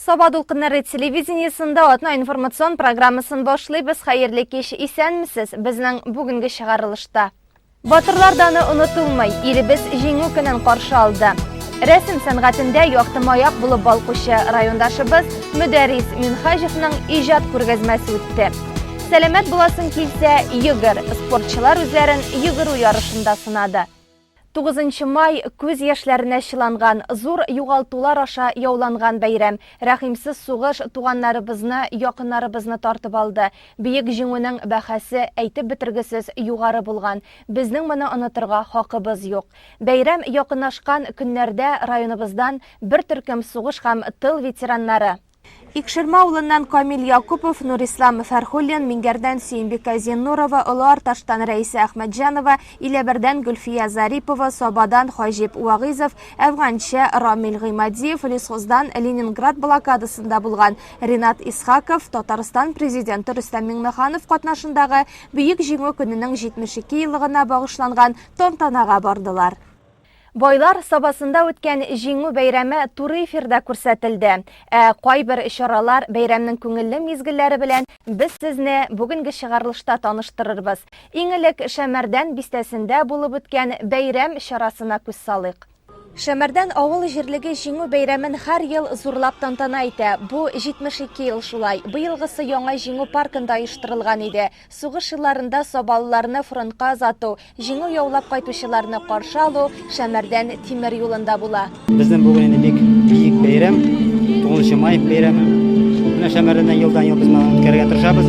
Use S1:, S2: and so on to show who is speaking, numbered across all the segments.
S1: Саба дулкыннары телевидениесында атна информацион программасын башлыйбыз. Хәерле кеш, исәнмесез? Безнең бүгенге чыгарылышта. Батырларданы онытылмай, илебез җиңү көнен каршы алды. Рәсем сәнгатендә яктымаяк булып балкучы райондашыбыз Мөдәррис Минхаҗевның иҗат күргәзмәсе үтте. Сәламәт буласын килсә, йөгер, спортчылар үзләрен йөгерү ярышында сынады. 9 май күз яшьләренә чыланган, зур югалтулар аша яуланган бәйрәм. Рәхимсез сугыш туганнарыбызны, якыннарыбызны тартып алды. Бөек җиңүнең бәһасе әйтеп бетергесез югары булган. Безнең моны онытырга хакыбыз юк. Бәйрәм якынлашкан көннәрдә районыбыздан бер төркем сугыш һәм тыл ветераннары. Икшерма авылыннан Камил Якупов, Нурислам Фәрхуллин, Мингәрдән Сөембикә Зиннурова, Олы Арташтан Рәйсә Әхмәтҗанова, Иләбердән Гөлфия Зарипова, Сабадан Хаҗип Уагызов, Әфганча Рамил Гыймадиев, Лесхоздан Ленинград блокадасында булган Ринат Исхаков, Татарстан президенты Рөстәм Миңнеханов катнашындагы Бөек җиңү көненең 72 еллыгына багышланган тантанага бардылар. Байлар сабасында үткән җиңү бәйрәме туры эфирда күрсәтелде. Кайбер чаралар бәйрәмнең күңелле мизгелләре белән без сезне бүгенге чыгарылышта таныштырырбыз. Иң элек Шәмәрдән бистәсендә булып үткән бәйрәм чарасына күз салыйк. Шәмәрдән авыл җирлеге җиңү бәйрәмен һәр ел зурлап тантана итә. Бу 72 ел шулай. Быелгысы яңа җиңү паркында оештырылган иде. Сугыш елларында сабалларны фронтка озату, җиңү яулап кайтучыларны каршы алу Шәмәрдән тимер юлында була.
S2: Безнең бүген инде бик бийек бәйрәм, 9 май бәйрәме. Менә Шәмәрдән елдан-ел без моны үткәрергә тырышабыз.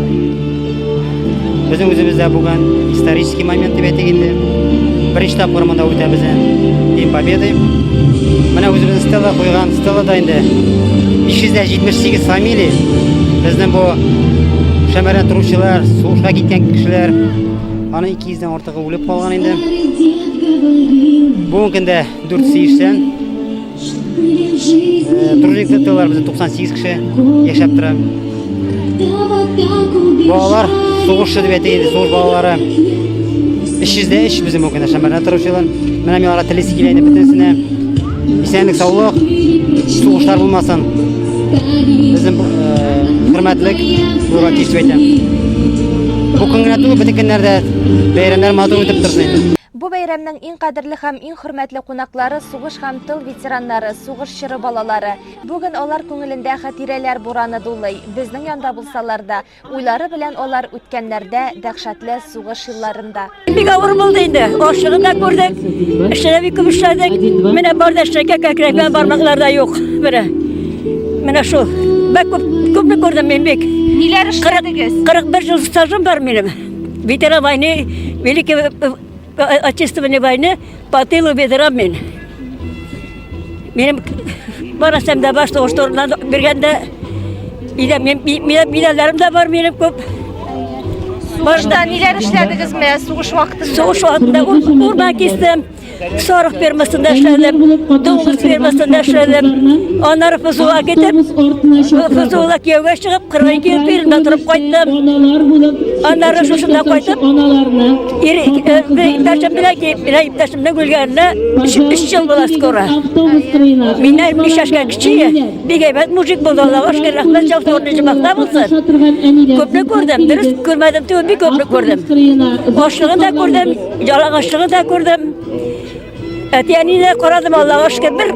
S2: Безнең үзебездә бүген исторический момент дип әйтик инде. Беренче тапкыр монда үтә безнең День Победы. Менә үзебезнең стела куйган, стелада инде 578 фамилия. Безнең бу Шәмәрдән торучылар, сугышка киткән кешеләр, аны 200-дән артыгы үлеп калган инде. Бүгенге көндә 480. Тружниклар безнең 98 кеше яшәп тора. Балалар сугышы дип әйтик инде, сугыш балалары 303 безнең бүген Шәмәрдән торучылар. Менә мин аларга теләсе килә инде бөтенсенә. Исәнлек, саулык, сугышлар булмасын. Безнең хөрмәтлек булган кич дип әйтәм. Бу көнгә түгел, бөтен көннәрдә бәйрәмнәр матур үтеп торсын инде.
S1: Бу бәйрәмнең иң кадерле һәм иң хөрмәтле кунаклары сугыш һәм тыл ветераннары, сугыш чоры балалары. Бүген алар күңелендә хатирәләр бураны дулый. Безнең янда булсалар да, уйлары белән алар үткәннәрдә дәһшәтле сугыш елларында.
S3: Бик авыр булды инде. Ашыгын да күрдек, эшләп бик күп эшләдек. Менә барда эшләгән кәкрәккән бармаклар да юк. Менә шул. Бик күпне күрдем мин бик.
S1: Ниләр эшләдегез?
S3: 41 ел стажым бар минем. Ветеран войны, великий Отечественной войны, по тылу ветеран мен. Менің барасам да башты ошторынан бергенде, медальдарым да бар менің көп.
S1: Башта ниләр эшләдегез ме сугыш вакытында?
S3: Сугыш вакытында урман кистем, 40 фермасында эшләдем, 9 фермасында эшләдем. Аннары Фызылга китеп, Фызылга кияүгә чыгып, 42 ел фермада торып кайттым. Аннары шушында кайтып, иптәшем белән киеп, иптәшемнең үлгәненә 3 ел була скоро. Миннән 5 яшькә кечие, бик әйбәт мужик булды, Аллаһка шөкер, рәхмәт җавторны җибакта булсын. Күпне күрдем, дөрес күрмәдем, түгел, бик күпне күрдем. Ашлыгын да күрдем, ялангачлыгын да күрдем. Әтияне дә карадым, Аллаһка шөкер, бер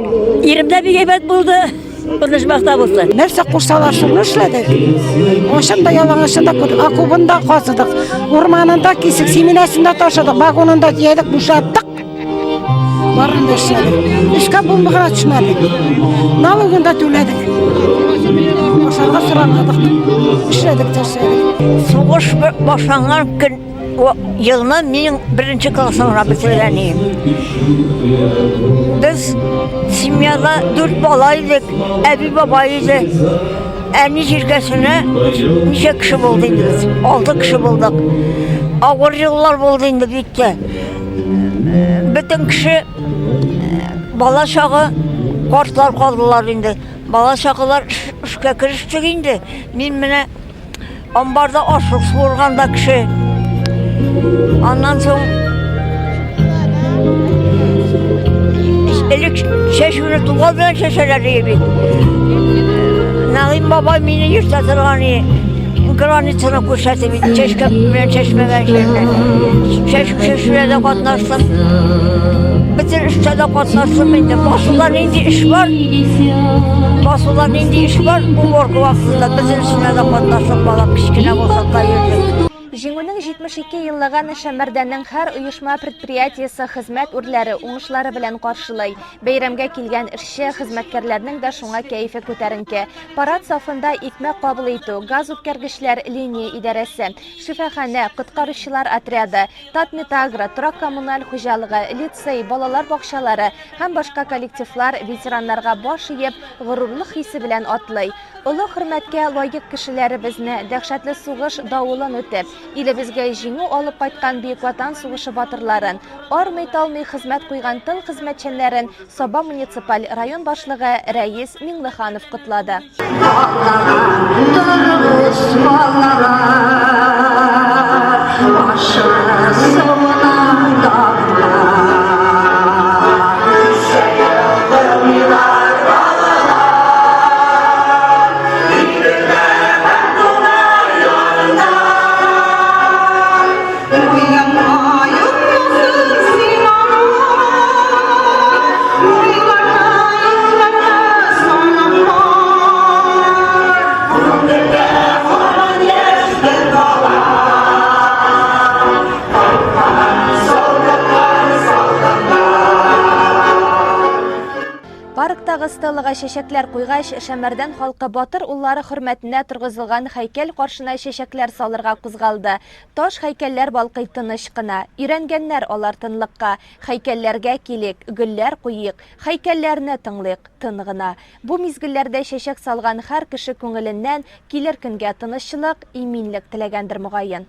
S3: иремдә бик әйбәт булды. Җибакта булсын.
S4: Нәрсә кушсалар шуны эшләдек. Ашында ялангачлында акубында казыдык. Урманында кисек, семинасында ташыдык, вагонында ядык, бушаттык. Барын да эшләдек. Эшкә булмаган төшмәдек. Налогында түләдек. Ашарга сорамадык. Эшләдек, эшләдек.
S3: Сугыш башланган көн елны мин 1-нче классны бетергәнем. Без семьяда 4 бала идек, әби бабай иде. Әни җиргәсенә ничә кеше булды инде без? 6 кеше булдык. Авыр еллар булды инде бик тә. Бөтен кеше бала чагы картлар калдылар инде. Бала чагылар эшкә керештек инде. Мин менә амбарда ашлык суырганда кеше. Аннан соң элек чәчүне туган белән чәчәләр бит. Naim baba beni yırtatır hani. Granitine kuşatı bir çeşmeden şeyler. Çeşmede katlaştım. Bütün işte de katlaştım indi. Basılan indi iş var. Basılan indi iş var. Bu korku vaktinde bizim üstüne de katlaştım. Bala kişkine olsak da yürüdük.
S1: Жиңүнең 72 еллыгын Шәмәрдәннең һәр оешма предприятиесе хезмәт үрләре уңышлары белән каршылый. Бәйрәмгә килгән эшче хезмәткәрләрнең дә шуңа кәефе күтәренке. Парад сафында икмәк кабул итү, газ үткәргечләр линия идарәсе, шифаханә, коткаручылар отряды, Татметагро, торак коммуналь хуҗалыгы, лицей, балалар бакчалары һәм башка коллективлар ветераннарга баш иеп, горурлык хисе белән атлый. Улы хөрмәткә лаек кешеләребезне дәһшәтле сугыш давылын үтеп, илебезгә җиңү алып кайткан Бөек Ватан сугышы батырларын, армый-талмый хезмәт куйган тыл хезмәтчәннәрен Саба муниципаль район башлыгы Рәис Миңлеханов котлады. Парктагы стеллага чәчәкләр куйгач, Шәмәрдән халкы батыр уллары хөрмәтенә торгызылган һәйкәл каршына чәчәкләр салырга кузгалды. Таш һәйкәлләр балкый тыныч кына. Өйрәнгәннәр алар тынлыкка. Һәйкәлләргә килик, гөлләр куйык, һәйкәлләрне тыңлыйк тын гына. Бу мизгелләрдә чәчәк салган һәр кеше күңеленнән килер көнгә тынычлык, иминлек теләгәндер мугаен.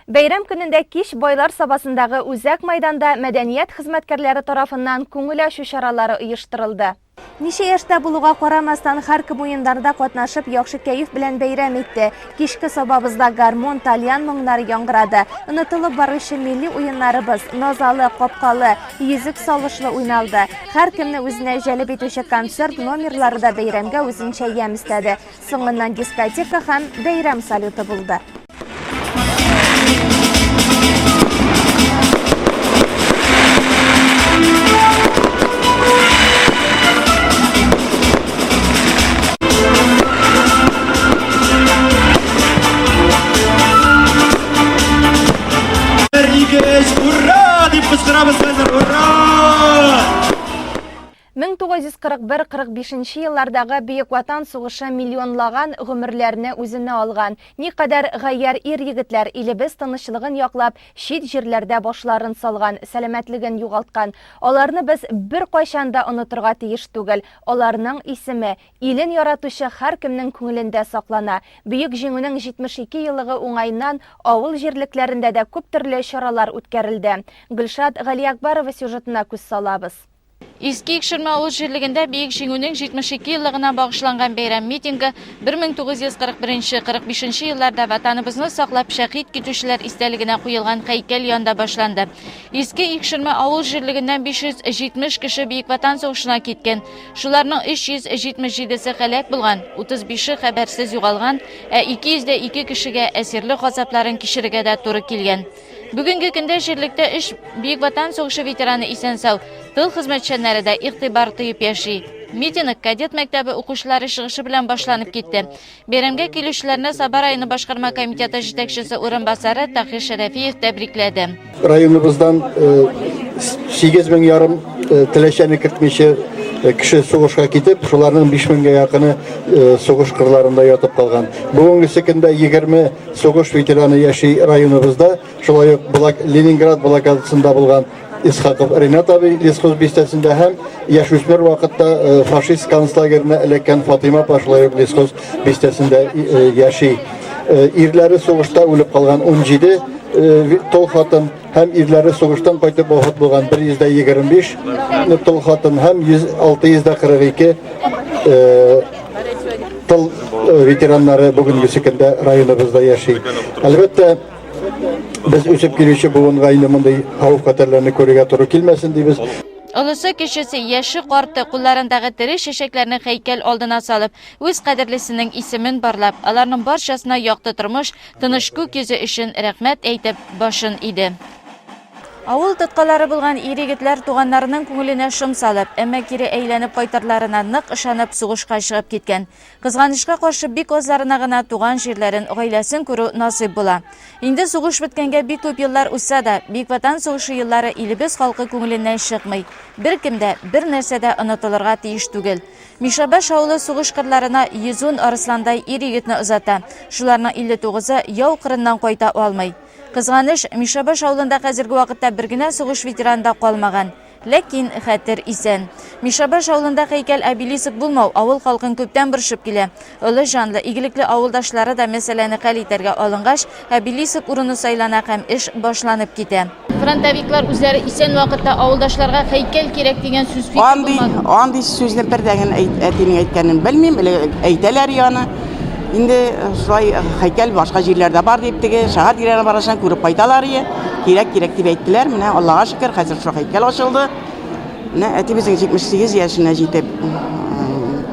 S1: Бәйрәм көнендә кич Байлар сабасындагы үзәк майданда мәдәният хезмәткәрләре тарафыннан күңел ачу чаралары оештырылды. Ничә яшьтә булуга карамастан һәркем уеннарда катнашып, яхшы кәеф белән бәйрәм итте. Кичке сабабызда гармон, тальян моңнары яңгырады. Онытылып баручы милли уеннарыбыз назалы, капкалы, йөзек салышлы уйналды. Һәркемне үзенә җәлеп итүче концерт номерлары да бәйрәмгә үзенчә ямь истәде. Соңыннан дискотека һәм бәйрәм салюты булды.
S5: Ура! Дип кычкырабыз хәзер. Ура!
S1: 1941-45 еллардагы Бөек Ватан сугышы миллионлаган гомерләрне үзенә алган. Никадәр гаяр ир-егетләр илебез тынычлыгын яклап, чит җирләрдә башларын салган, сәламәтлеген югалткан. Аларны без бер кайчан да онытырга тиеш түгел. Аларның исеме илен яратучы һәркемнең күңелендә саклана. Бөек җиңүнең 72 еллыгы уңайыннан авыл җирлекләрендә дә күп төрле чаралар үткәрелде. Гөлшат Галиякбарова сюжетына күз салабыз.
S6: Иске Икшерме авыл җирлегендә Бөек җиңүнең 72 еллыгына багышланган бәйрәм митинги 1941-45 елларда ватаныбызны саклап шәһид китүчеләр истәлегенә куелган һәйкәл янында башланды. Иске Икшерме авыл җирлегеннән 570 кеше Бөек Ватан сугышына киткән. Шуларның 377се һәлак булган, 35-е хәбәрсез югалган, 202 кешегә әсирлек газапларын кичерергә дә туры килгән. Бүгенге көндә җирлектә Бөек Ватан сугышы ветераны исән-сау, тыл хезмәтчәннәре дә игътибар тыйып яши. Митинг кадет мәктәбе укучылары чыгышы белән башланып китте. Бәйрәмгә килүчеләрне Саба районы башкарма комитеты җитәкчесе урынбасары Тахир Шәрәфиев тәбрикләде.
S7: Районыбыздан 8,5 мең теләчәне кертмичә кеше сугышка китеп, шуларның 5,000-гә якыны сугыш кырларында ятып калган. Бүгенге көндә 20 сугыш ветераны яши районыбызда. Шулай ук Ленинград блокадасында булган Исхаков Ренат абый лесхоз бистәсендә һәм яшүсмер вакытта фашист концлагеренә эләккән Фатима Пашлай лесхоз бистәсендә яши. Ирләре сугышта үлеп калган 17 тол хатын һәм ирләре сугыштан кайтып вафат булган 125 тол хатын һәм 642 тыл ветераннары бүгенге көндә районыбызда яши. Әлбәттә, без үсеп килүче буынга инде мондай хавыф-хәтерләрне күрергә туры килмәсен дибез.
S6: Олысы кешесе яшы карты кулларындагы тере шешекләрне һәйкәл алдына салып, үз кадерлесенең исемен барлап, аларның барчасына якты тормыш, тыныч күк йөзе өчен рәхмәт әйтеп башын иде. Авыл тоткалары булган ир-егетләр туганнарының күңеленә шом салып, әмма кире әйләнеп кайтарларына нык ышанып сугышка чыгып киткән. Кызганычка каршы бик азларына гына туган җирләрен, гаиләсен күрү насыйп була. Инде сугыш беткәнгә бик күп еллар үтсә дә, Бөек Ватан сугышы еллары илебез халкы күңеленнән чыкмый. Бер кемдә, бер нәрсәдә онытылырга тиеш түгел. Мишабаш авылы сугыш кырларына 110 арысландай ир-егетне озата. Шуларның 59-ы яу кырыннан кайта алмый. Кызганыч, Мишабаш авылында хәзерге вакытта бер генә сугыш ветеранда калмаган. Ләкин хәтер исән. Мишабаш авылында һәйкәл обелиск булмау авыл халкын күптән борчып килә. Олы жанлы, игелекле авылдашлары да мәсьәләне хәл итәргә алынгач, обелиск урыны сайлана һәм эш башланып китә. Фронтовиклар үзләре исән вакытта авылдашларга һәйкәл кирәк дигән сүз
S8: Андый сүзләр бердәген әтинең әйткәнен белмим, әйтәләр яны. Инде шулай һәйкәл башка җирләрдә бар дип теге шәһәр тирәсенә барашан күреп кайталар ие. Кирәк дип әйттеләр. Менә Аллага шөкер, хәзер шул һәйкәл ачылды. Менә әтибезнең 78 яшенә җитеп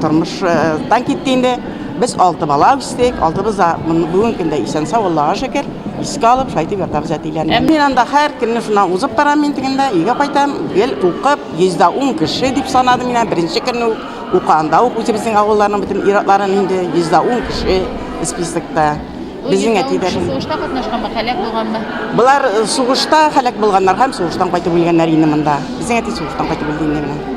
S8: тормыштан китте инде. Без 6 бала үстек, 6быз да бүген көндә исән сау, Аллага шөкер. Искә алып шайтып ятабыз әтиләрне. Мин анда һәр көнне шуннан узып барам мин тегендә, өйгә кайтам. Гел укып, 110 кеше дип санадым мин беренче көнне уканда укучы безнең авылларның бөтен иратларын инде 110 кеше списокта. Безнең әтиләр
S6: сугышта катнашканмы, һәлак булганмы?
S8: Булар сугышта һәлак булганнар һәм сугыштан кайтып үлгәннәр инде монда. Безнең әти сугыштан кайтып үлде инде менә.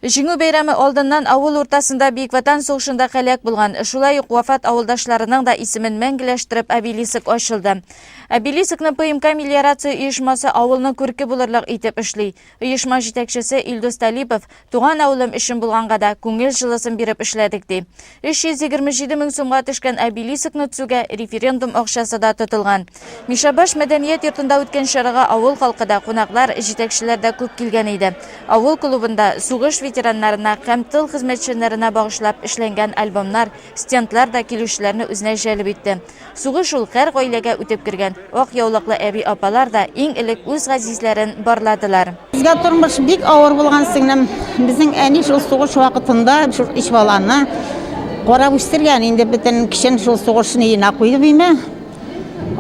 S6: Җиңү бәйрәме алдыннан авыл уртасында Бөек Ватан сугышында һәлак булган, шулай ук вафат авылдашларының да исемен мәңгеләштереп обелиск ачылды. Обелискны ПМК мелиорация оешмасы авылның күрке булырлык итеп эшли. Оешма җитәкчесе Илдус Талипов туган авылым өчен булганга да күңел җылысын биреп эшләдек ди. 327 мең сумга төшкән обелискны төзүгә референдум акчасы да тотылган. Мишабаш мәдәният йортында үткән чарага авыл халкы да, кунаклар, җитәкчеләр дә күп килгән иде. Авыл клубында сугыш ветераннарына һәм тыл хезмәтчеләренә багышлап эшләнгән альбомнар, стендлар да килүчеләрне үзенә җәлеп итте. Сугыш ул һәр гаиләгә үтеп кергән. Ак яулыклы әби апалар да иң элек үз газизләрен барладылар.
S4: Безгә тормыш бик авыр булган сеңнем. Безнең әни шул сугыш вакытында шул иш баланы карап үстергән. Инде бөтен кешен шул сугышны ена куйды биме.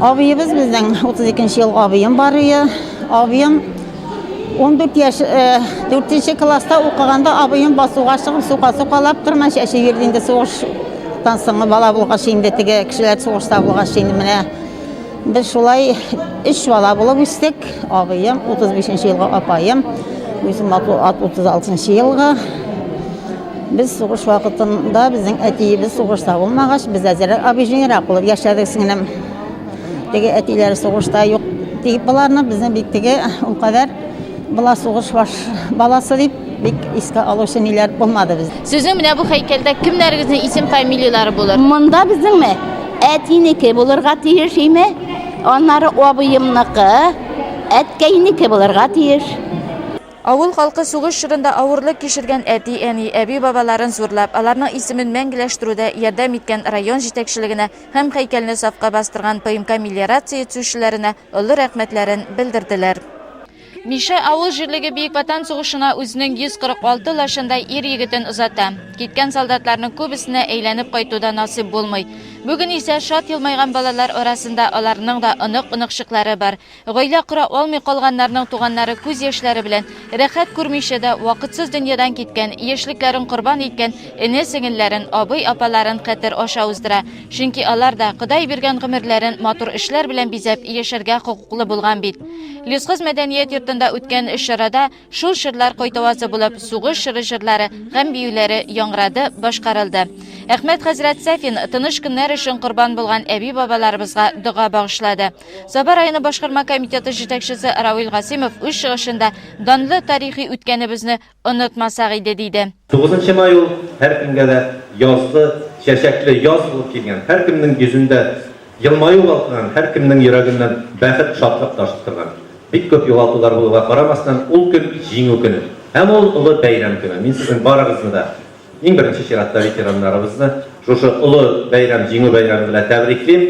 S4: Абыебыз безнең 32нче ел абыем бар иде. Абыем 14 яш 4нче класста укыганда абыем басуга чыгып сука-сукалап тормаш әше йөрде инде сугыштан соң бала булгач инде теге кешеләр сугышта булгач инде менә biz şulay 3 bala bulub üstük. Ağıyım 35-ci yılğa apayım. Özüm 36-cı yılğa. Biz soğuş vaqtında bizim ətiyimiz soğuşda olmağaç. Biz əzərək abijeniraq olub yaşadık singinem. Tegi ətiyləri soğuşda yox deyip bularını bizden biktigi o kadar bula soğuş var balası deyip bik iska alışın iler olmadı biz.
S6: Sizin menə bu heykəldə kimlərinizin isim familiyaları bulur?
S9: Mında bizim mi? Ətiniki bulurğa tiyir şeymi? Onları abıyımnıqı, ətkəyniki bulurğa tiyir.
S6: Авыл халкы сугыш чорында авырлык кичергән әти, әни, әби бабаларын зурлап, аларның исемен мәңгеләштерүдә ярдәм иткән район җитәкчелегенә һәм һәйкәлне сафка бастырган ПМК мелиорация төзүчеләренә олы рәхмәтләрен белдерделәр. Миша авыл җирлеге Бөек Ватан сугышына үзенең 146 лашындай ир-егетен озата. Киткән солдатларның күбесенә әйләнеп кайтуда насыйп булмый. Бүген исә шат елмайган балалар арасында аларның да онык-оныкчыклары бар. Гаилә кура алмый калганнарның туганнары күз яшьләре белән рәхәт күрмичә дә вакытсыз дөньядан киткән, яшьлекләрен корбан иткән эне-сеңелләрен, абый-апаларын хәтер аша уздыра. Чөнки алар да Ходай биргән гомерләрен матур эшләр белән бизәп яшәргә хокуклы булган бит. Лесхоз мәдәният йортында үткән чарада шул чырлар кайтавазы булып, сугыш чыры-чырлары һәм биюләре яңгырады, башкарылды. Әхмәт хәзрәт Сафин тыныч көннәр өчен корбан булган әби бабаларыбызга дуга багышлады. Саба районы башкарма комитеты җитәкчесе Равил Гасимов үз чыгышында данлы тарихи үткәнебезне онытмасак иде диде.
S10: 9 май ул һәр кемгә дә язлы, чәчәкле яз булып килгән. Һәр кемнең йөзендә елмаю балкыган, һәр кемнең йөрәгеннән бәхет, шатлык ташып торган. Бик күп югалтулар булуга карамастан, ул көн җиңү көне. Һәм ул улы бәйрәм көне. Мин сезнең барыгызны да иң беренче чиратта ветераннарыбызны шушы улы бәйрәм, җиңү бәйрәме белән тәбриклим.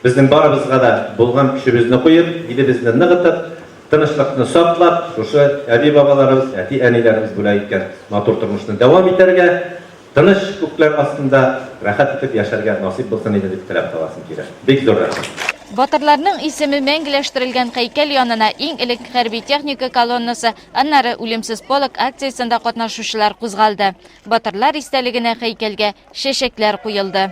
S10: Безнең барыбызга да булган көчебезне куеп, илебезне ныгытып, тынычлыкны саклап, шушы әби бабаларыбыз, әти әниләребез бүләк иткән матур тормышны дәвам итәргә, тыныч күкләр астында рәхәт итеп яшәргә насип булсын иде дип теләп каласым килә. Бик зур рәхмәт.
S6: Батырларның исеме мәңгеләштерелгән һәйкәл янына иң элек хәрби техника колоннасы, аннары үлемсез полк акциясында катнашучылар кузгалды. Батырлар истәлегенә һәйкәлгә чәчәкләр куелды.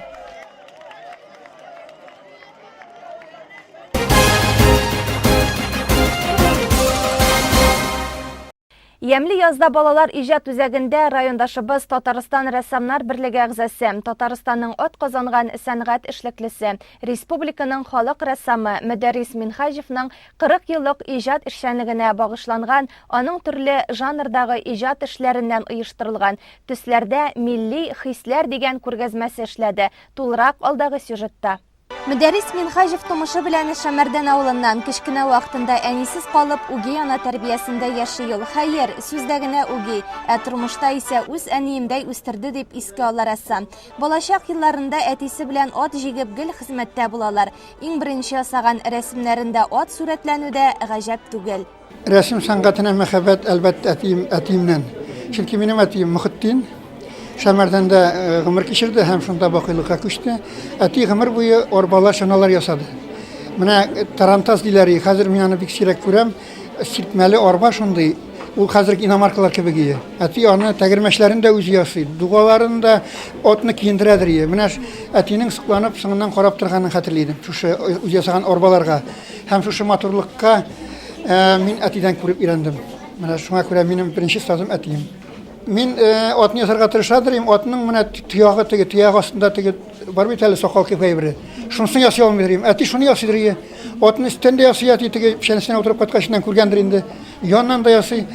S1: Ямли язда балалар иҗат үзәгендә райондашыбыз Татарстан рәссамнар берлеге әгъзасы, Татарстанның ат казанган сәнгать эшлеклесе, республиканың халык рәссамы Мөдәррис Минхаҗевның 40 еллык иҗат эшчәнлегенә багышланган, аның төрле жанрдагы иҗат эшләреннән оештырылган төсләрдә милли хисләр дигән күргәзмәсе эшләде. Тулырак алдагы сюжетта. Мөдәррис Минхаҗев тумышы белән Шәмәрдән авылыннан кечкенә вакытында әнисез калып, үги ана тәрбиясендә яши ул. Хәер, сүздә генә үги, тормышта исә үз әниемдәй үстерде дип искә ала рәссам. Балачак елларында әтисе белән ат җигеп гел хезмәттә булалар. Иң беренче ясаган рәсемнәрендә ат сурәтләнүдә гаҗәп түгел.
S11: Рәсем сәнгатенә мәхәббәт әлбәттә әтиемнән. Чөнки минем әтием Мөхитдин Шәмәрдән дә гомер кичерде һәм шунда бакыйлыкка күчте. Әти гомер буе арбалар, чаналар ясады. Менә тарантас диләр, хәзер мин аны бик сирәк күрәм. Сиртмәле арба шундый. Ул хәзерге иномаркалар кебек ие. Әти аны тәгәрмәчләрен дә үзе ясый. Дугаларын да атны киендерәдер. Менә әтинең сыкланып, соңыннан карап торганын хәтерлидем. Шушы үзе ясаган арбаларга һәм шушы матурлыкка мин әтидән күреп өйрәндем. Менә шуңа күрә минем беренче стазым әтием. Мин атны ясарга тырышадыр, атның менә туягы теге туяк астында теге бар бит әле сакал кепәйбере. Шунысын ясый алмыйдыр. Әти шуны ясыйдыр. Атны өстендә ясый, әти теге пешәнесенә утырып кайткачыннан күргәндер инде. Яннан да ясый.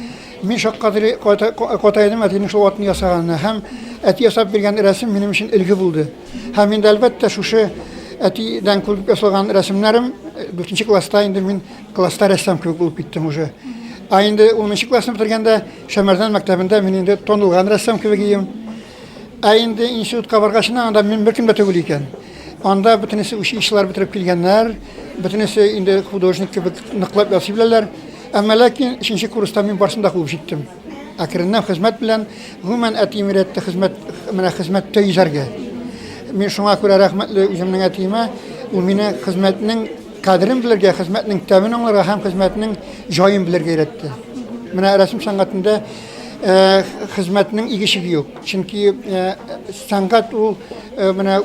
S11: Мин шаккадыр катайдым әтинең шул атны ясаганына. Һәм әти ясап биргән рәсем минем өчен илге булды. Һәм инде әлбәттә шушы әтидән күреп ясалган рәсемнәрем 4нче класста инде мин класста рәссам кебек булып киттем уже. Инде 10нчы классны бетергәндә Шәмәрдән мәктәбендә мин инде танылган рәссам кебек идем. Инде институтка баргачына анда мин беркем дә түгел икән. Анда бөтенесе училищелар бетереп килгәннәр, бөтенесе инде художник кебек ныклап ясый беләләр. Әмма ләкин 3нче курста мин барсында куып җиттем. Әкреннән хезмәт белән гомумән әтием рәттә хезмәттә йөзәргә. Мин шуңа күрә рәхмәтле үземнең әтиемә, ул мине хезмәтнең кадерен белергә, хезмәтнең тәмен аңларга һәм хезмәтнең җаен белергә өйрәтте. Менә рәсем сәнгатендә хезмәтнең игешеге юк. Чөнки сәнгать ул менә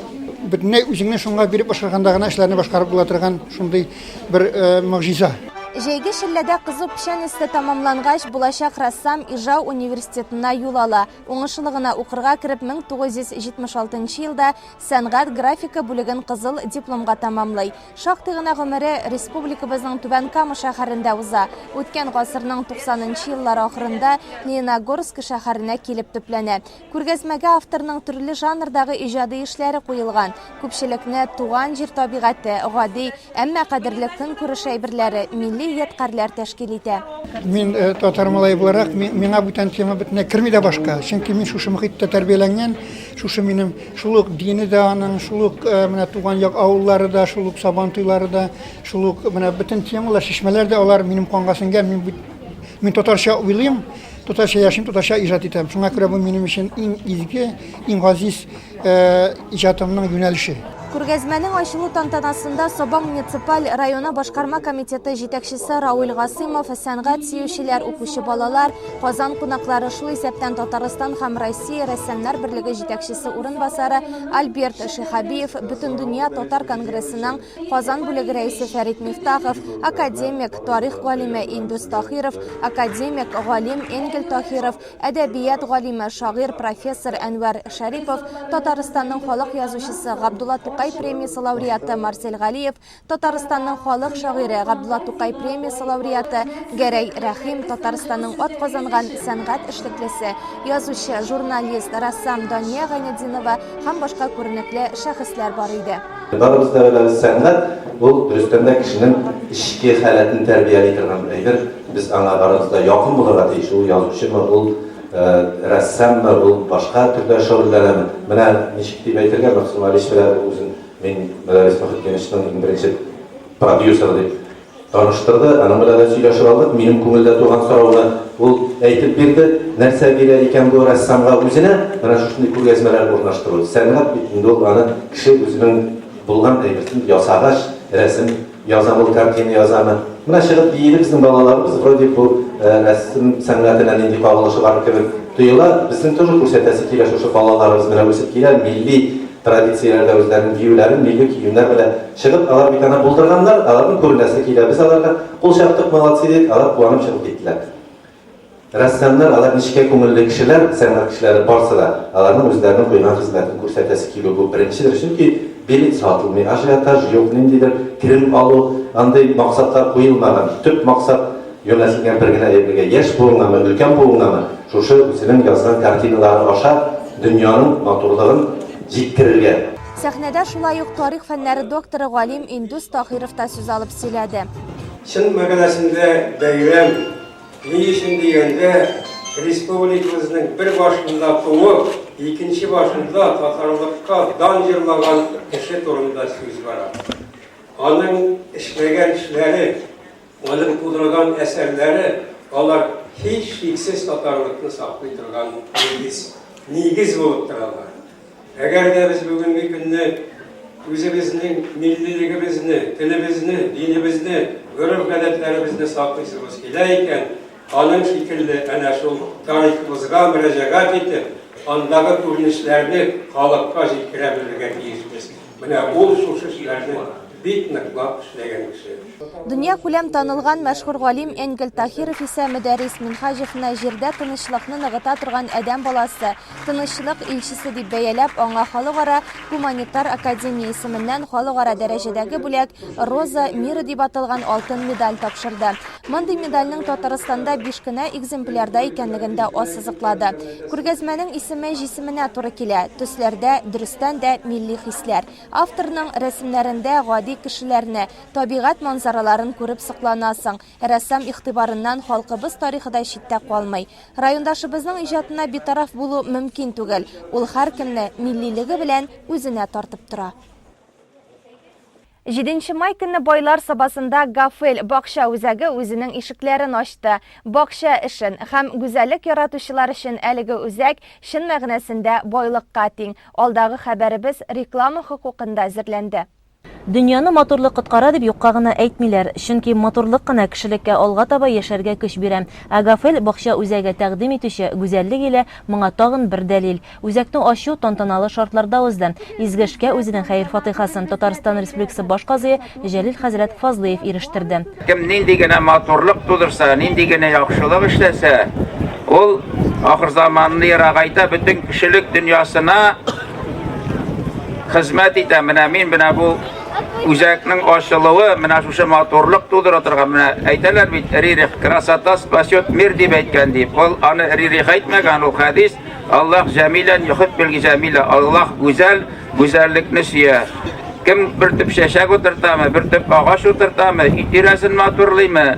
S11: бөтенләй үзеңне шуңа биреп башкарганда гына эшләрне башкарып була торган шундый бер могҗиза.
S1: Җәйге шилләдә кызу пешәнесте тамамлангач, булачак рәссам Ижау университетына юл ала. Уңышлыгына укырга кереп 1976 елда сәнгать графика бүлеген кызыл дипломга тамамлый. Шактый гына гомере республикабызның Түбән Кама шәһәрендә уза. Үткән гасырның 90нчы еллар ахырында Лениногорск шәһәренә килеп төпләнә. Күргәзмәгә авторның төрле жанрдагы иҗади эшләре куелган. Күпчелекне туган җир табигате, гади, әмма кадерле көн күреш әйберләре, милли ядкарлар тәшкил итә.
S11: Мин татар малай буларак, миңа бүтән тема бөтенләй керми дә башка. Чөнки мин шушы мөхиттә тәрбияләнгән, шушы минем шулык дине дә аның, шулык менә туган як авыллары да, шулык сабантуйлары да, шулык менә бөтен темалар, шишмәләр дә алар минем канга сеңгән. Мин татарча уйлыйм, татарча яшим, татарча иҗат итәм. Шуңа күрә бу минем өчен иң изге, иң газиз иҗатымның юнәлеше.
S1: Күргәзмәнең ачылу тантанасында Сабан муниципаль районы башкарма комитеты җитәкчесе Рауль Гасыймов, сәнгать сөючеләр, укучы балалар, Казан кунаклары, шул исәптән Татарстан һәм Россия рәссамнар берлеге җитәкчесе урынбасары Альберт Шихабиев, Бөтен дөнья татар конгрессының Казан бүлеге рәисе Фәрит Мифтахов, академик, тарих галиме Индус Тахиров, академик, галим Энгел Тахиров, әдәбият галиме, шагыйрь профессор Әнвәр Шәрипов, Татарстанның халык язучысы Габдулла премиясы лауреаты Марсель Галиев, Татарстанның халык шагыйре Габдулла Тукай премиясы лауреаты Гәрәй Рәхим, Татарстанның ат казанган сәнгать эшлеклесе, язучы, журналист, рәссам Дания Гайнетдинова һәм башка күренекле шәхесләр бар иде.
S10: Барыбызда беләбез, сәнгать ул дөрестән дә кешенең эчке халатын тәрбияли торган бер. Без аңа барыбызда якын булырга тиеш. Ул язучымы, ул рәссаммы, ул башка төрдә шөгыльләнәме. Менә ничек дип әйтергә Мәхсүм Алиш белән үзен мин Мөдәррис Мөхитдиновның беренче продюсеры дип таныштырды, аның белән дә сөйләшеп алдык. Минем күңелдә туган сорауны ул әйтеп бирде. Нәрсә бирә икән бу рәссамга үзенә? Менә шундый күргәзмәләр урнаштыру. Сәнгать бит инде ул аны кеше үзенең булган әйбертен ясагач, рәсем язамы, картина язамы. Менә чыгып йөрде безнең балаларыбыз, вроде бу рәсем сәнгатенә нинди кагылышы бар кебек тоела. Безнең тоже күрсәтәсе килә шушы балаларыбыз менә үсеп килә, милли традицияләрдә үзләренең биюләрен, милли киемнәр белән чыгып, алар бит аны булдырганнар, аларның күренәсе килә. Без аларга кул чаптык, молодцы дик, алар куанып чыгып киттеләр. Рәссамнар, алар ничек күңелле кешеләр, сәнгать кешеләре барса да, аларның үзләренең куйган хезмәтен күрсәтәсе килү бу беренчедер. Чөнки билет сатылмый, ажиотаж юк, ниндидер керем алу, андай максатлар куелмаган. Төп максат юнәлтелгән бер генә әйбергә, яшь буынгамы, өлкән буынгамы, шушы үзенең язган картиналары аша дөньяның матурлыгын җиткерергә.
S1: Сәхнәдә шулай ук тарих фәннәре докторы Галим Индус Тахиров та сүз алып сөйләде.
S12: Чын мәгънәсендә бәйрәм ни өчен дигәндә, республикабызның бер башында туып, икенче башында татарлыкка дан җырлаган кеше турында сүз бара. Аның эшләгән эшләре, аның тудырган әсәрләре, алар һич шиксез татарлыкны саклый торган нигез булып торалар. Әгәр дә без бүгенге көнне үзебезнең миллилегебезне, телебезне, динебезне, гореф-гадәтләребезне саклыйсыбыз килә икән, аның шикелле әнә шул тарихыбызга мөрәҗәгать итеп, андагы күренешләрне халыкка җиткерә белергә тиешбез. Менә ул шушы эшләрне бик ныклап эшләгән кеше.
S1: Дөнья күләм танылган мәшһүр галим Энгел Тахиров исә Мөдәррис Минхаҗевны җирдә тынычлыкны ныгыта торган адәм баласы, тынычлык илчисе дип бәяләп, аңа халыкара гуманитар академия исеменнән халыкара дәрәҗәдәге бүләк Роза мира дип аталган алтын медаль тапшырды. Мондый медальнең Татарстанда 5 кенә экземплярда икәнлеген дә ассызыклады. Күргәзмәнең исеме җисеменә туры килә. Төсләрдә, дөрестән дә милли хисләр. Авторның рәсемнәрендә гади кешеләрне, табигать манзараларын күреп сокланасың. Рәссам игътибарыннан халкыбыз тарихы да читтә калмый. Райондашыбызның иҗатына битараф булу мөмкин түгел. Ул һәркемне миллилеге белән үзенә тартып тора. 7 май көнне байлар сабасында Гафел бакча үзәге үзенең ишекләрен ачты. Бакча эшен һәм гүзәллек яратучылар өчен әлеге үзәк чын мәгънәсендә байлыкка тиң. Алдагы хәбәребез реклама хокукында әзерләнде.
S13: Дөньяны матурлык коткара дип юкка гына әйтмиләр, чөнки матурлык кына кешелеккә алга таба яшәргә көч бирә. Гафел бакча үзәге тәкъдим итүче гүзәллек иле моңа тагын бер дәлил. Үзәкне ачу тантаналы шартларда узды. Изге эшкә үзенең хәйр-фатихасын Татарстан Республикасы баш казые Җәлил хәзрәт Фазлыев ирештерде.
S14: Кем нинди генә матурлык тудырса, нинди генә яхшылык эшләсә, ул ахыр заманны ярагайта бөтен кешелек дөньясына хезмәт итә. Менә мин бу үзәкнең ачылуы менә шушы матурлык тудыра торган. Менә әйтәләр бит, Ририх красота спасет мир дип әйткән дип. Ул аны Ририх әйтмәгән, ул хадис. Аллаһ җәмилән юхиббул җәмилә. Аллаһ гүзәл, гүзәллекне сөя. Кем бер төп чәчәк утыртамы, бер төп агач утыртамы, тирәсен матурлыймы,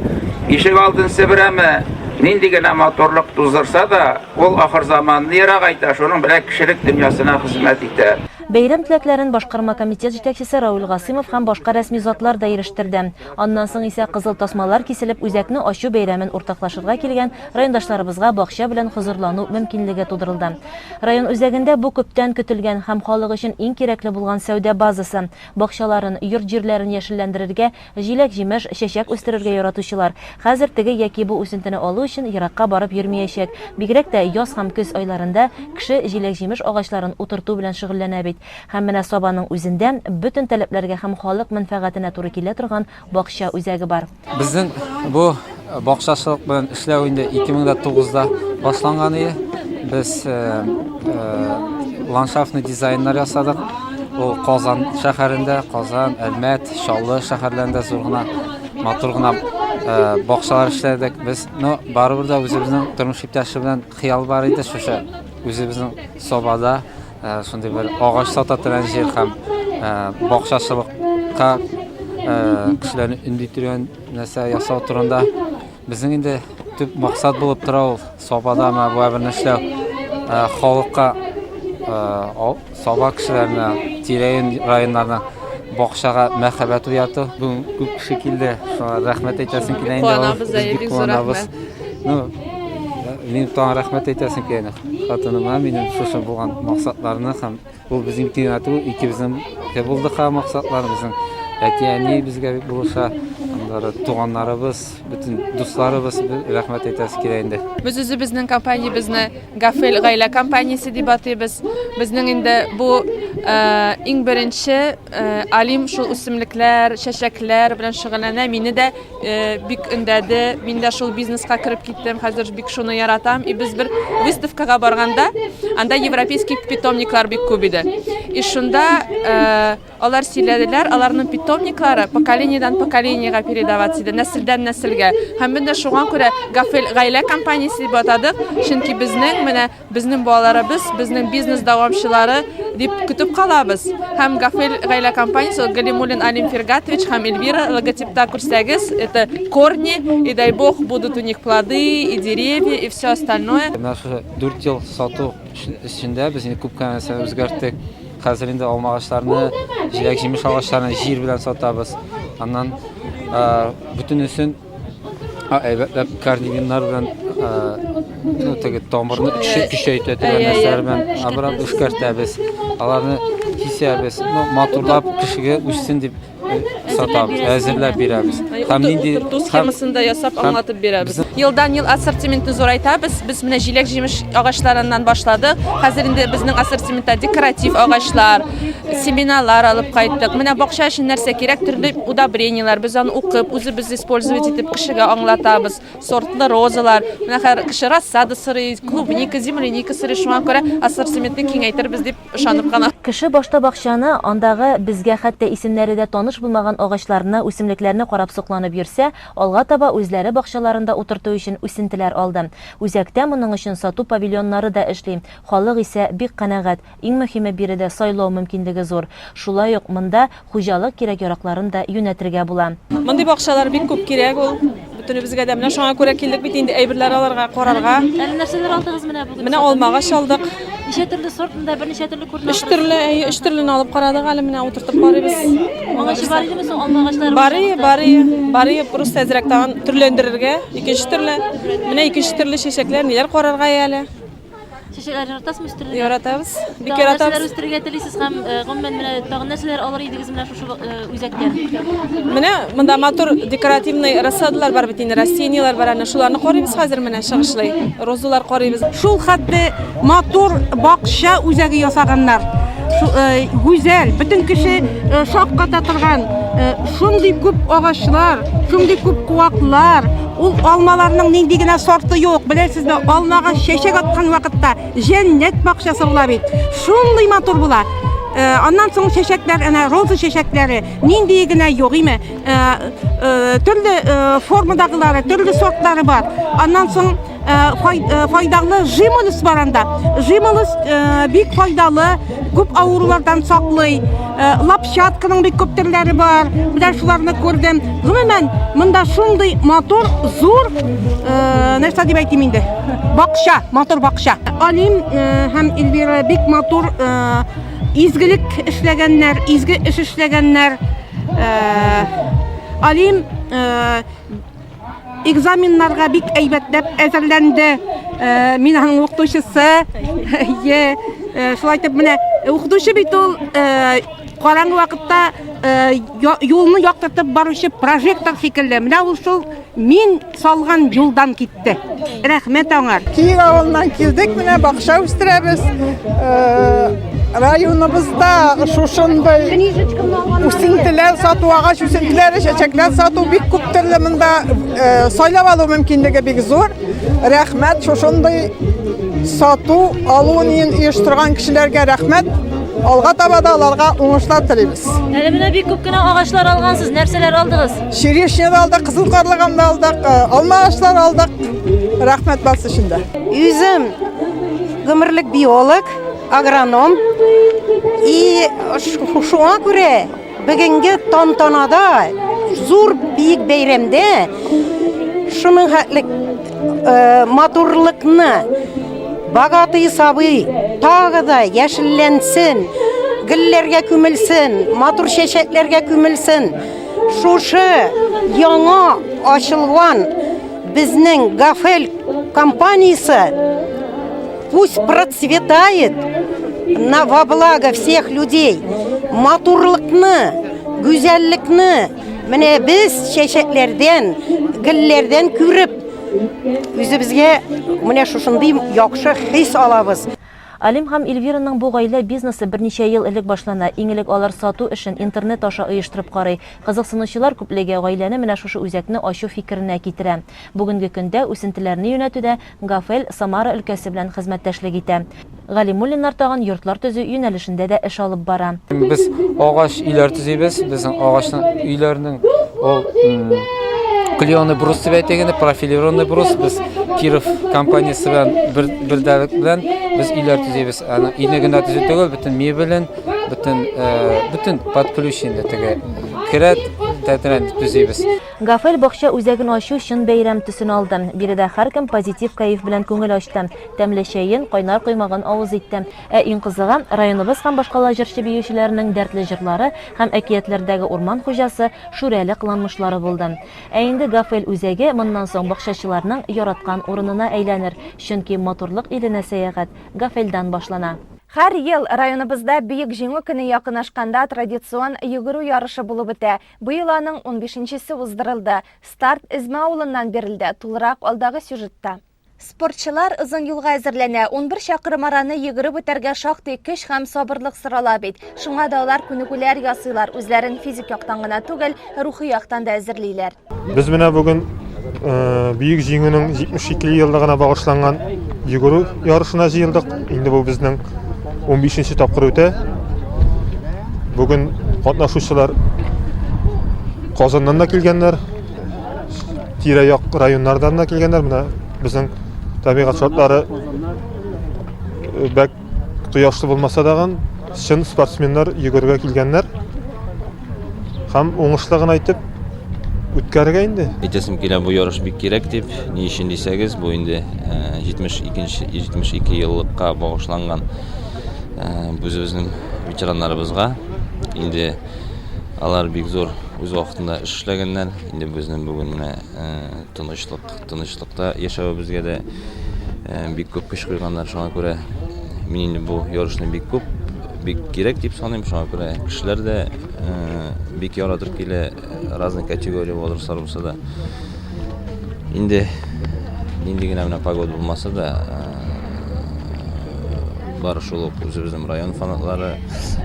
S14: ишек алдын себерәме, нинди генә матурлык туздырса да, ул ахыр заманны ярагайта, шуның белән кешелек дөньясына хезмәт итә.
S13: Бәйрәм теләкләрен башкарма комитет җитәкчесе Равил Гасимов һәм башка рәсми затлар да ирештерде. Аннан соң исә кызыл тасмалар киселеп, үзәкне ачу бәйрәмен уртаклашырга килгән райондашларыбызга бакча белән хозурлану мөмкинлеге тудырылды. Район үзәгендә бу күптән көтелгән һәм халык өчен иң кирәкле булган сәүдә базасы. Бакчаларын, йорт җирләрен яшелләндерергә, җиләк-җимеш, чәчәк үстерергә яратучылар хәзер теге яки бу үсентене алу өчен еракка барып йөрмәячәк. Бигрәк тә яз һәм көз айларында кеше җиләк-җимеш агачларын утырту белән шөгыльләнә бит. Һәм менә Сабаның үзендә бөтен таләпләргә һәм халык мәнфәгатенә туры килә торган бакча үзәге бар.
S15: Безнең бу бакчачылык белән эшләү инде 2009да башланган иде. Без ландшафтный дизайннар ясадык. Ул Казан шәһәрендә, Казан, Әлмәт, Шаллы шәһәрләрендә зур гына, матур гына бакчалар эшләдек. Без барыбер да үзебезнең тормыш иптәше белән хыял бар иде, шушы үзебезнең Сабада шундый бер агач сата торган җир һәм бакчачылыкка кешеләрне үндитергән нәрсә ясау турында безнең инде төп максат булып тора ул Сабада бу әмерне эшләү, халыкка Саба кешеләренә, тирә районнарына бакчага мәхәббәт уяту. Бу күп шикелле. Шуңа рәхмәт әйтәсем килә инде.
S6: Куанабыз, бик зур рәхмәт.
S15: Ну, мин таңа рәхмәт әйтәсем килә. Хатыныма минем шушы булган максатларны һәм ул безнең тиңату икебезнең булдык максатларыбызның. Әти-әни безгә булыша, андары туганнарыбыз, бүтән дусларыбыз рәхмәт әйтәсе килә инде.
S6: Без үзебезнең компаниябызны Гафел гаилә компаниясе дип атыйбыз. Безнең инде бу иң беренче Алим шул үсемлекләр, чәчәкләр белән шөгыльләнә. Мине дә бик өндәде. Мин дә шул бизнеска кирип киттем. Хәзер бик шуны яратам. И без бер выставкага барганда, анда европейский питомниклар бик күп иде. И шунда алар сөйләделәр, аларның питомниклары поколениедән поколениегә передаваться иде, нәселдән нәселгә. Һәм без дә шуңа күрә Гафел гаилә компаниясе дип атадык. Чөнки безнең балаларыбыз, безнең бизнес дәвамчылары дип көтеп калабыз. Һәм Гафел гаилә компаниясе Галимуллин Алим Фергатович һәм Эльвира логотипта күрсәгез, это корни, и дай бог будут у них плоды и деревья и все остальное.
S15: Менә шу 4 ел сату эчендә без күп кенә үзгәрттек. Хәзер инде алма агачларны, җиләк-җимеш агачларны җир белән сатабыз. Аннан бүтүнесен әйбәтләп карнивиннар белән теге тамырны көчәйтә торган нәрсәләр белән абрап эшкәртәбез. Аларны кисәбез, матурлап кешегә үссен дип сатабыз, әзерләп бирәбез. Һәм нинди
S6: схемасында ясап аңлатып бирәбез. Елдан ел ассортиментны зурайтабыз. Без менә җиләк-җимеш агачларыннан башладык. Хәзер инде безнең ассортиментта декоратив агачлар, семеналар алып кайттык. Менә бакча өчен нәрсә кирәк, төрле удобрениялар. Без аны укып, үзебез использовать итеп кешегә аңлатабыз. Сортлы розалар, менә һәр кеше рассада сырый, клубника, земляника сырый. Шуңа күрә ассортиментны киңәйтербез дип ышанып кана.
S13: Кеше башта бакчаны, андагы безгә хәтта исемнәре дә таныш булмаган агачларны, үсемлекләрне карап сокланып йөрсә, алга таба үзләре бакчаларында утырту өчен үсентеләр алды. Үзәктә моның өчен сату павильоннары да эшли. Халык исә бик канәгать. Иң мөһиме биредә сайлау мөмкинлеге зур. Шулай ук монда хуҗалык кирәк-яракларын да юнәтергә була.
S6: Мондый бакчалар бик күп кирәк ул. Бөтенебезгә дә менә шуңа күрә килдек бит инде әйберләр алырга, карарга.
S13: Әле нәрсәләр алдыгыз менә бүген?
S6: Менә алмагач алдык.
S13: Ничә төрле сортында, берничә төрле күренә.
S6: Өч төрле алып карадык, әле менә утыртып барыбыз.
S13: Моңа бар идеме соң алмагачлар?
S6: Бары, просто әзрәк тагын төрләндерергә. Икенче төрле. Менә икенче төрле чәчәкләр, ниләр карарга әле.
S13: Чәчәкләр яратасызмы үстерергә?
S6: Яратабыз. Бик
S13: Нәрсәләр
S6: яратабыз.
S13: үстерергә телисез һәм гомумән менә тагын нәрсәләр алыр идегез менә шушы үзәктән?
S6: Менә монда матур декоративный рассадалар бар бит инде, растениялар бар, аны шуларны карыйбыз хәзер менә чыгышлый. Розалар карыйбыз.
S16: Шул хәтле матур бакча үзәге ясаганнар. Гүзәл, бөтен кеше шакката торган, шундый күп агачлар, шундый күп куаклар, ул алмаларның нинди генә сорты юк. Беләсезме, алмага чәчәк аткан вакытта җәннәт бакчасы була бит. Шундый матур була. Аннан соң чәчәкләр, әнә роза чәчәкләре, нинди генә юк име. Төрле формадагылары, төрле сортлары бар. Аннан соң файдалы жимолус бар анда. Жимолус бик файдалы, күп авырулардан саклый. Лапчатканың бик күп төрләре бар. Менә шуларны күрдем. Гомумән, монда шундый матур, зур нәрсә дип әйтим инде. Бакча, матур бакча. Алим һәм Эльвира бик матур изгелек эшләгәннәр, изге эш эшләгәннәр. Алим экзаменнарга бик әйбәтләп әзерләнде. Мин аның укытучысы. Шулай итеп менә укытучы бит ул караңгы вакытта юлны яктыртып баручы прожектор шикелле. Менә ул шул мин салган юлдан китте. Рәхмәт аңар.
S17: Киев авылыннан килдек, менә бакча үстерәбез. Районыбызда шушындай үсентеләр сату, агач үсентеләре, чәчәкләр сату бик күп төрле монда сайлап алу мөмкинлеге бик зур. Рәхмәт, шушындай сату алуын оештырган кешеләргә рәхмәт. Алга таба да аларга уңышлар телибез.
S13: Әле менә бик күп кенә агачлар алгансыз. Нәрсәләр алдыгыз?
S17: Черешня да алдык, кызыл карлыган да алдык, алма агачлары алдык. Рәхмәт бас өчен дә.
S16: Үзем гомерлек биолог, агроном. И шуңа күрә бүгенге тантанада, зур бик бәйрәмдә шуның хәтлек матурлыкны богатый сабый тагы да яшелләнсен,
S3: гөлләргә күмелсен, матур чәчәкләргә күмелсен. Шушы яңа ачылган безнең Гафел компаниясе пусть процветает во благо всех людей. Матурлыкны, güzellikni менә без чәчәкләрдән, гөлләрдән күреп үзебезгә менә шушындый яхшы хис алабыз.
S13: Алим һәм Эльвираның бу гаилә бизнесы берничә ел элек башлана. Иң элек алар сату эшен интернет аша оештырып карый. Кызыксынучылар күплеге гаиләне менә шушы үзәкне ачу фикеренә китерә. Бүгенге көндә үсентеләрне юнәтүдә Гафел Самара өлкәсе белән хезмәттәшлек итә. Галимуллиннар тагын йортлар төзү юнәлешендә дә эш алып бара.
S15: Без агач өйләр төзибез. Безнең агачның өйләренең ул клеоны брус дип әйтгәндә профилированный брус. Без Киров компаниясе белән бердәлек белән biz үйләр төзибез. Өйне генә төзү түгел, бөтен мебелен, бөтен подключение теге кирәт тәтәрен төзибез.
S13: Гафел бакча үзәген ачу чын бәйрәм төсен алды. Биредә һәркем позитив кайф белән күңел ачты. Тәмле чәен, кайнар коймагын авыз итте. Иң кызыгы, районыбыз һәм башка җырчы биючеләрнең дәртле җырлары һәм әкиятләрдәге урман хуҗасы Шүрәле кыланмышлары булды. Инде Гафел үзәге моннан соң бакчачыларның яраткан урынына әйләнер, чөнки матурлык иленә сәяхәт Гафелдан башлана.
S1: Һәр ел районыбызда Бөек Җиңү көне якынашканда традицион йөгерү ярышы булып үтә. Быел аның 15-нчесе уздырылды. Старт Измә авылыннан бирелде. Тулырак алдагы сюжетта. Спортчылар озын юлга әзерләнә. 11 чакрым араны йөгереп үтәргә шактый көч һәм сабырлык сорала бит. Шуңа да алар күнегүләр ясыйлар. Үзләрен физик яктан гына түгел, рухи яктан да әзерлиләр.
S18: Без менә бүген Бөек Җиңүнең 72 еллыгына багышланган йөгерү ярышына җыелдык. Инде бу безнең 15-нче тапкыр үтә. Бүген катнашучылар Казаннан да килгәннәр, тирә-як районнардан да килгәннәр. Менә безнең табигать шартлары бәк тояшлы булмаса да чын спортсменнар йөгергә килгәннәр. Һәм уңышлыгын әйтеп үткәргә инде.
S19: Әйтәсем килә, бу ярыш бик кирәк дип, ни өчен дисәгез, бу инде 72 еллыкка багышланган үзебезнең ветераннарыбызга. Инде алар бик зур үз вакытында эшләгәннәр. Инде безнең бүген менә тынычлыкта яшәвебезгә дә бик күп көч куйганнар. Шуңа күрә мин инде бу ярышны бик кирәк дип саныйм. Шуңа күрә кешеләр дә бик яратып килә, разный категория булырса да. Инде нинди генә менә погода булмаса да, бар шул үзебезнең район фанатлары,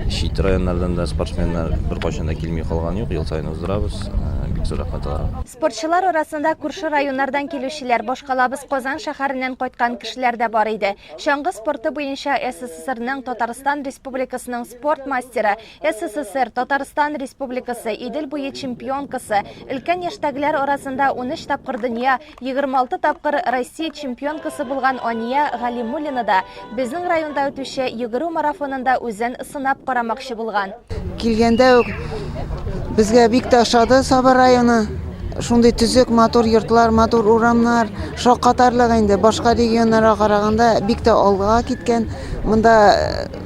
S19: чит районнардан да спортсменнар беркайчан да килми калган юк. Ел сайын уздырабыз. Бик зур рәхмәт аларга.
S1: Спортчылар арасында күрше районнардан килүчеләр, башкалабыз Казан шәһәреннән кайткан кешеләр дә бар иде. Чаңгы спорты буенча СССРның Татарстан Республикасының спорт мастеры, СССР Татарстан Республикасы Идел буе чемпионкасы, өлкән яшьтәгеләр арасында 13 тапкыр дөнья, 26 тапкыр Россия чемпионкасы булган Ания Галимуллина да безнең районда үтүче йөгерү марафонында үзен сынап карамакчы булган.
S20: Килгәндә безгә бик тә ошады Сабыр районы. Шундый төзек, матур йортлар, матур урамнар, шаккатарлык инде. Башка регионнарга караганда бик тә алга киткән. Монда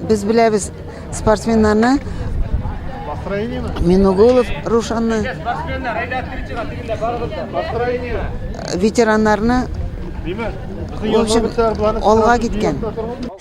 S20: без беләбез спортсменнарны. Минугулов Рушанны, ветераннарны алга киткән.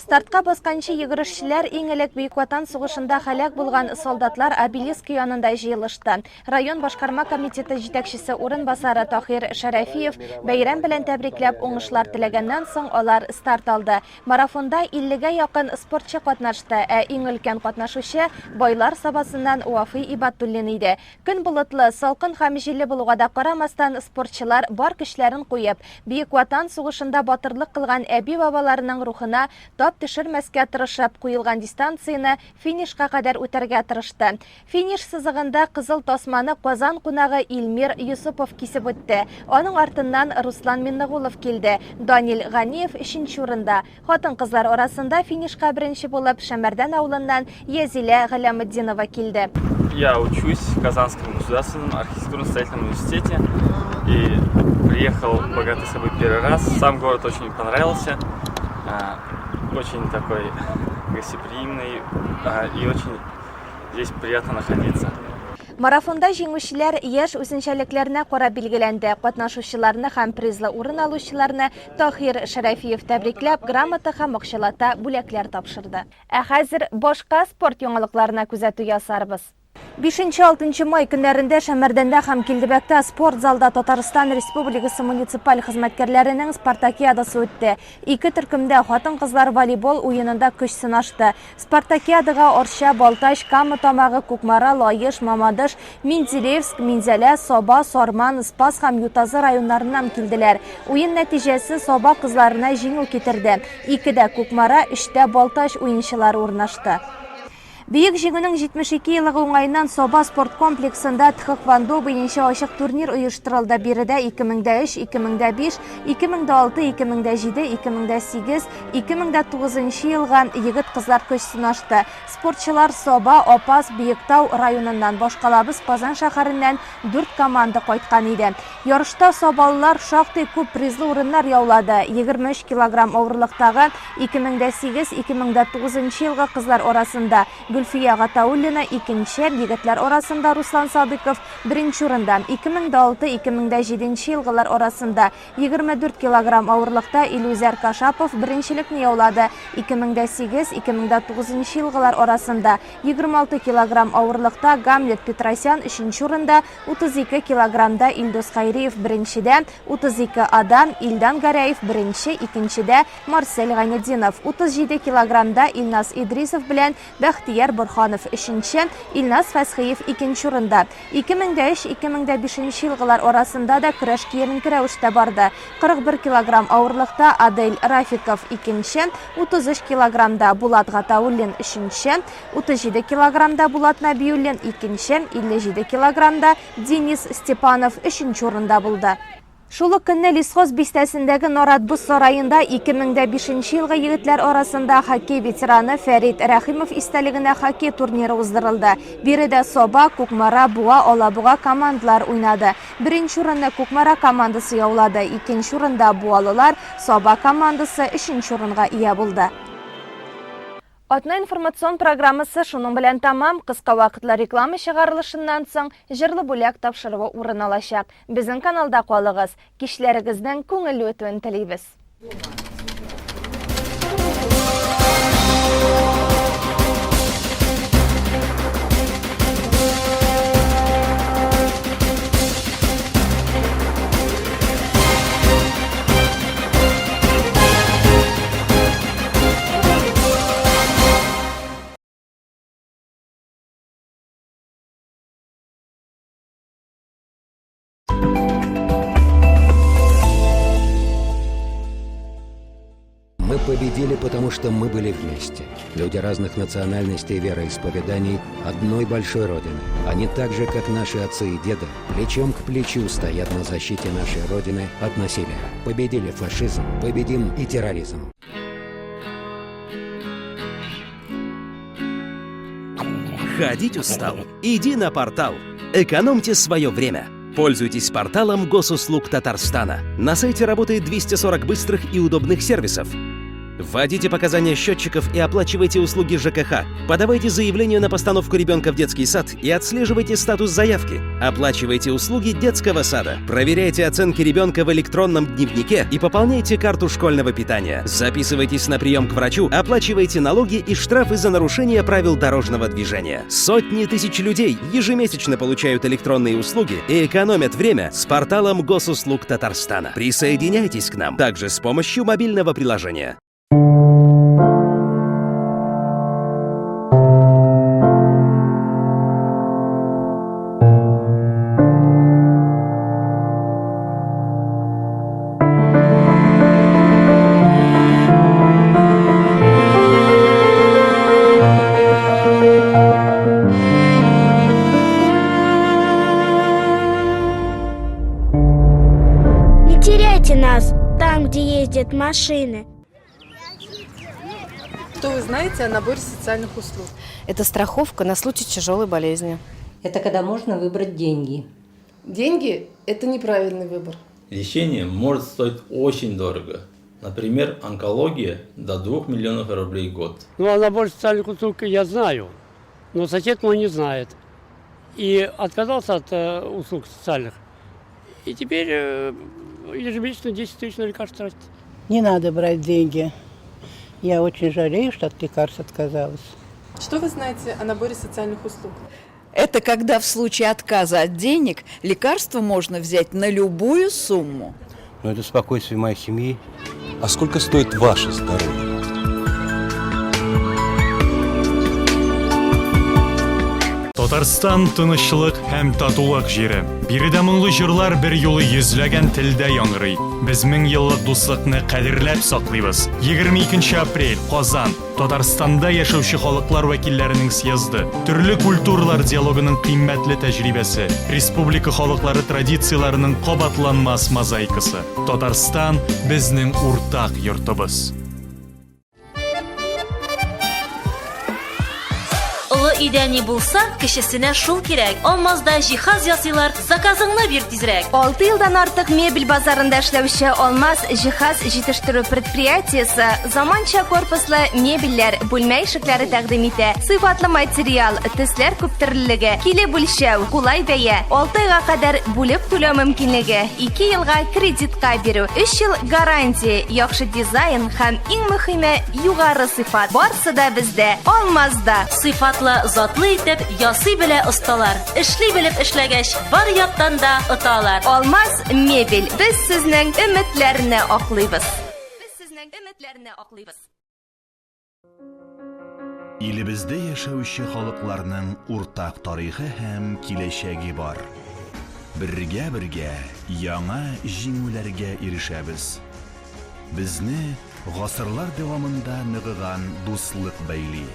S1: Стартка басканчы йөгерешчеләр иң элек Бөек Ватан сугышында һәлак булган солдатлар обелиск янында җыелышты. Район башкарма комитеты җитәкчесе урынбасары Тахир Шәрәфиев бәйрәм белән тәбрикләп уңышлар теләгәннән соң алар старт алды. Марафонда 50-гә якын спортчы катнашты, иң өлкән катнашучы Байлар сабасыннан Уафи Ибатуллин иде. Көн болытлы, салкын һәм җилле булуга да карамастан спортчылар бар көчләрен куеп, Бөек Ватан сугышында батырлык кылган әби бабаларының рухына тап төшермәскә тырышып, куелган дистанцияны финишка кадәр үтәргә тырышты. Финиш сызыгында кызыл тасманы Казан кунагы Илмир Юсупов кисеп үтте. Аның артыннан Руслан Миннагулов килде. Данил Ганиев 3нче урында. Хатын-кызлар арасында финишка беренче булып Шәмәрдән авылыннан Язилә Галяметдинова килде.
S21: Я учусь в Казанском государственном архитектурно-строительном университете и приехал в Богатый собой первый раз. Сам город очень понравился, очень такой гостеприимный и очень здесь приятно находиться.
S1: Марафонда җиңүчеләр яшь үзенчәлекләренә карап билгеләнде. Катнашучыларны һәм призлы урын алучыларны Тахир Шәрәфиев тәбрикләп, грамота һәм акчалата бүләкләр тапшырды. Ә хәзер башка спорт яңалыкларына күзәтү ясарбыз. 5-6 май көннәрендә Шәмәрдәндә һәм Килдебәктә спорт залда Татарстан Республикасы муниципаль хезмәткәрләренең спартакиадасы үтте. 2 төркемдә хатын-кызлар волейбол уенында көч сынашты. Спартакиадага Орча, Балтач, Кама тамагы, Кукмара, Лаеш, Мамадыш, Менделеевск, Минзәлә, Соба, Сорман, Спас һәм Ютазы районнарыннан килделәр. Уен нәтиҗәсе Соба кызларына җиңү китерде. 2дә Кукмара, 3дә Балтач уенчылары урнашты. Бөек җиңүнең 72 еллыгы уңаеннан Соба спорт комплексында тхэквондо буенча ачык турнир оештырылды. Биредә 2003, 2005, 2006, 2007, 2008, 2009 елга егет-кызлар көч сынашты. Спортчылар Соба, Опас, Биектау районыннан, башкалабыз Казан шәһәреннән 4 команда кайткан иде. Ярышта собалылар шактый күп призлы урыннар яулады. 23 килограмм авырлыктагы 2008-2009 елга кызлар арасында Гөлфия Гатауллина 2-нче, егетләр арасында Руслан Садыков 1-нче урында. 2006-2007 елгылар арасында 24 килограмм авырлыкта Илүзәр Кашапов 1-нчелекне яулады. 2008-2009 елгылар арасында 26 килограмм авырлыкта Гамлет Петросян 3-нче урында, 32 килограммда Илдус Хайриев 1-нчедә, 32 адам Илдан Гараев 1-нче, 2-нчедә Марсель Ганединов, 37 килограммда Илнас Идрисов белән Бәхтияр Борханов 3-нче, Илнас Фәсхиев 2-нче урында. 2003-2005 елгылар арасында да көрәш киеренке рәвештә барды. 41 килограмм авырлыкта Адель Рафиков 2-нче, 33 килограммда Булат Гатауллин 3-нче, 37 килограммда Булат Набиуллин 2-нче, 57 килограммда Денис Степанов 3-нче урында булды. Шул ук көнне Лисхоз бистәсендәге Наратбуз сараенда 2005 елгы егетләр арасында хоккей ветераны Фәрит Рәхимов истәлегенә хоккей турниры уздырылды. Биредә Соба, Кукмара, Буа, Алабуга командалар уйнады. 1-нче урынны Кукмара командасы яулады, 2-нче урында Буалылар, Соба командасы 3-нче урынга ия булды. Атна информацион программасы шуның белән тамам. Кыска вакытлы реклама чыгарылышыннан соң җырлы бүләк тапшыруы урын алачак. Безнең каналда калыгыз. Кичләрегезнең күңелле үтүен телибез.
S2: Мы победили, потому что мы были вместе. Люди разных национальностей и вероисповеданий одной большой Родины. Они так же, как наши отцы и деды, плечом к плечу стоят на защите нашей Родины от насилия. Победили фашизм, победим и терроризм.
S22: Ходить устал? Иди на портал. Экономьте свое время. Пользуйтесь порталом Госуслуг Татарстана. На сайте работает 240 быстрых и удобных сервисов. Вводите показания счетчиков и оплачивайте услуги ЖКХ. Подавайте заявление на постановку ребенка в детский сад и отслеживайте статус заявки. Оплачивайте услуги детского сада. Проверяйте оценки ребенка в электронном дневнике и пополняйте карту школьного питания. Записывайтесь на прием к врачу, оплачивайте налоги и штрафы за нарушение правил дорожного движения. Сотни тысяч людей ежемесячно получают электронные услуги и экономят время с порталом Госуслуг Татарстана. Присоединяйтесь к нам также с помощью мобильного приложения.
S23: Не теряйте нас там, где ездят машины.
S24: Что вы знаете о наборе социальных услуг?
S25: Это страховка на случай тяжелой болезни.
S26: Это когда можно выбрать деньги.
S24: Деньги – это неправильный выбор.
S27: Лечение может стоить очень дорого.
S4: Например, онкология до 2 миллионов рублей в год.
S5: Ну, о наборе социальных услуг я знаю, но сосед мой не знает. И отказался от услуг социальных. И теперь ежемесячно 10 тысяч на лекарства тратит.
S7: Не надо брать деньги. Я очень жалею, что от лекарств отказалась.
S24: Что вы знаете о наборе социальных услуг?
S8: Это когда в случае отказа от денег лекарство можно взять на любую сумму.
S9: Но это спокойствие моей семьи. А сколько стоит ваше здоровье?
S11: Татарстан тынычлык һәм татулык җире. Биредә моңлы җырлар бер юлы йөзләгән телдә яңгырый. Без 1000 еллык дуслыкны кадерләп саклыйбыз. 22 апрель, Казан. Татарстанда яшәүче халыклар вәкилләренең съезды. Төрле культуралар диалогының кыйммәтле тәҗрибәсе. Республика халыклары традицияләренең кабатланмас мозаикасы. Татарстан безнең уртак йортыбыз.
S27: Идәни булса, кешесенә шул кирәк. Алмазда җиһаз ясыйлар, заказыңны бир тизрәк.
S1: 6 елдан артык мебель базарында эшләүче Алмаз җиһаз җитештерү предприятиесе заманча корпуслы мебельләр, бүлмә ишекләре тәкъдим итә. Сыйфатлы материал, төсләр күптөрлелеге, киле бүлшәү, кулай бәя, 6 айга кадәр бүлеп түләү мөмкинлеге, 2 елга кредитка бирү, 3 ел гарантия, яхшы дизайн һәм иң мөһиме югары сыйфат. Барысы да бездә, Алмазда.
S27: Сыйфатлы затлы итеп ясый белә осталар. Эшли белеп эшләгәч, бар яктан да ыталар.
S1: Алмаз мебель. Без сезнең өметләрне аклыйбыз.
S28: Илебездә яшәүче халыкларның уртак тарихы һәм киләчәге бар. Бергә яңа җиңүләргә ирешәбез. Безне гасырлар дәвамында ныгыган дуслык бәйли.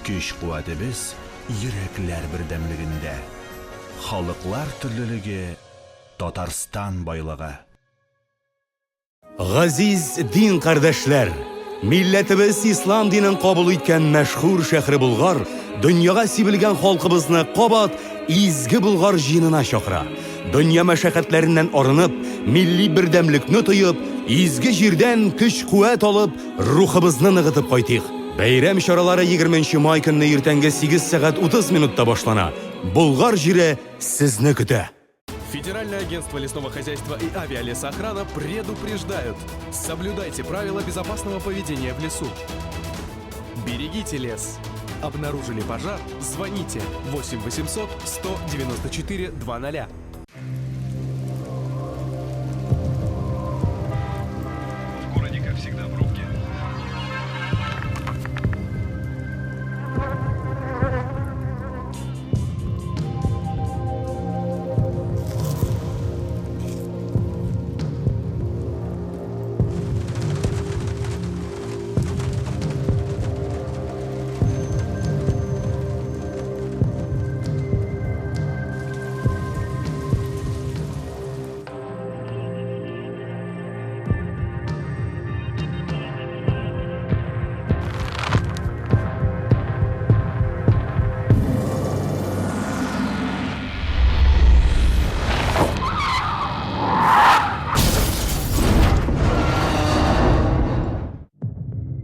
S28: Көч-куәтебез йөрәкләр бердәмлегендә. Халыклар төрлелеге, Татарстан байлыгы.
S29: Газиз дин кардәшләр, милләтебез ислам динен кабул иткән мәшһүр шәһри Болгар дөньяга сибелгән халкыбызны кабат изге Болгар җыенына чакыра. Дөнья мәшәкатьләреннән арынып, милли бердәмлекне тоеп, изге җирдән көч-куәт алып, рухыбызны ныгытып кайтыйк. Бәйрәм чаралары 20 май көнне иртәнге 8 сәгать 30 минутта башлана. Болгар җире сезне көтә.
S30: Федеральное агентство лесного хозяйства и авиалесоохрана предупреждают. Соблюдайте правила безопасного поведения в лесу. Берегите лес. Обнаружили пожар? Звоните 8 800 194 00.
S28: В городе, как всегда, пробки.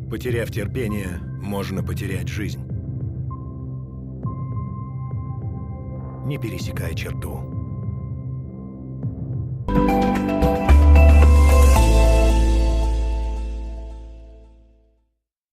S28: Потеряв терпение, можно потерять жизнь. Не пересекай черту.